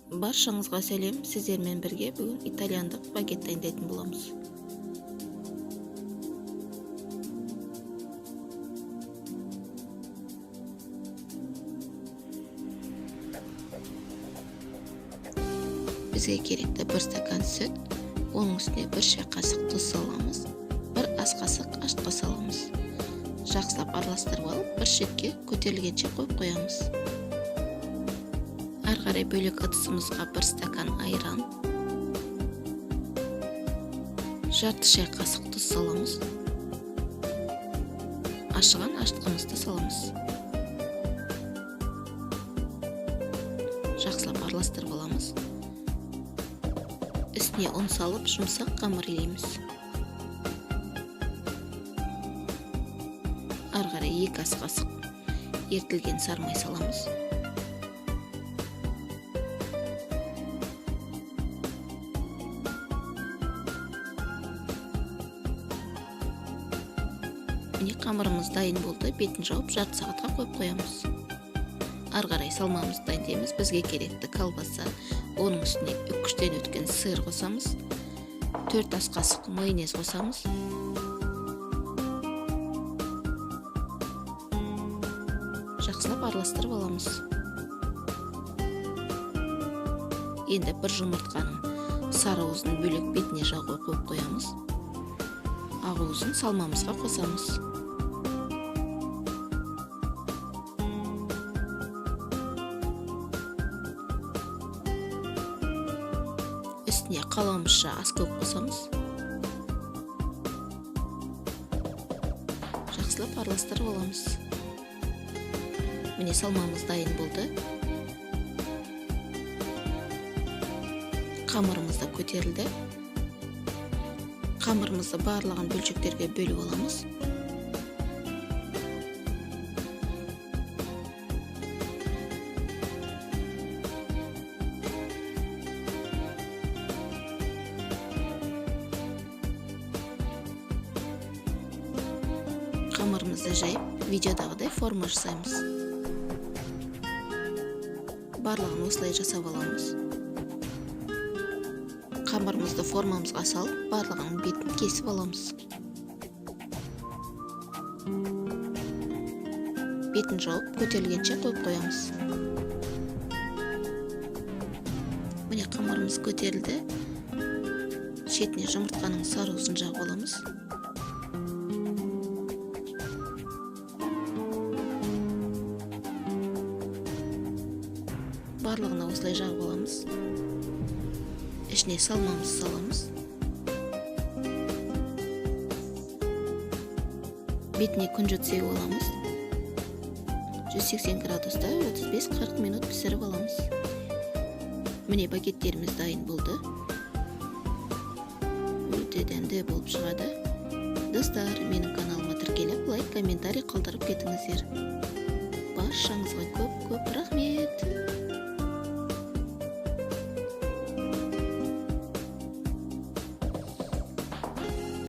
Баршаңызға сәлем. Сіздермен бірге бүгін итальяндық багет дайындайтын боламыз. Бізге керекті 1 стакан сүт, оның үстіне 1 шай қасық тұз саламыз, 1 ас қасық ашытқы саламыз. Жақсылап араластырып алып, бір шетке көтерілгенше қойып қоямыз. Ары қарай бөлек ыдысымызға 1 стакан айран, жарты шай қасық тұз саламыз. Ашыған ашытқымызды саламыз. Жақсылап араластырып аламыз. Үстіне ұн салып, жұмсақ қамыр илейміз. Ары қарай 2 ас қасық ерітілген сары май саламыз. Міне қамырымыз дайын болды. Бетін жауып жарты сағатқа қойып қоямыз. Ары қарай салмамызды дайындаймыз. Бізге керекті колбаса, оның үстіне үккіштен өткен сыр қосамыз. 4 ас қасық майонез қосамыз. Жақсылап араластырып аламыз. Енді 1 жұмыртқаның сары уызын бөлек бетіне жағуға қойып қоямыз. Ақ уызын салмамызға қосамыз. Үстіне қаламызша аскөк қосамыз. Жақсылап араластырып аламыз. Міне салмамыз дайын болды. Қамырымыз да көтерілді. Қамырымызды барлығын бөлшектерге бөліп аламыз. Қамырымызды жайып, видеодағыдай форма жасаймыз. Барлығын осылай жасап аламыз. Қамырымызды формамызға салып, барлығының бетін кесіп аламыз. Бетін жауып, көтерілгенше қойып қоямыз. Міне қамырымыз көтерілді. Шетіне жұмыртқаның сары уызын жағып аламыз. Барлығына осылай жағып аламыз. Ішіне салмамызды саламыз. Бетіне күнжіт сеуіп аламыз. 180 градуста 35-40 минут пісіріп аламыз. Міне багеттеріміз дайын болды. Өте дәмді болып шығады. Достар, менің каналыма тіркеліп, лайк, комментарий қалдырып кетіңіздер. Баршаңызға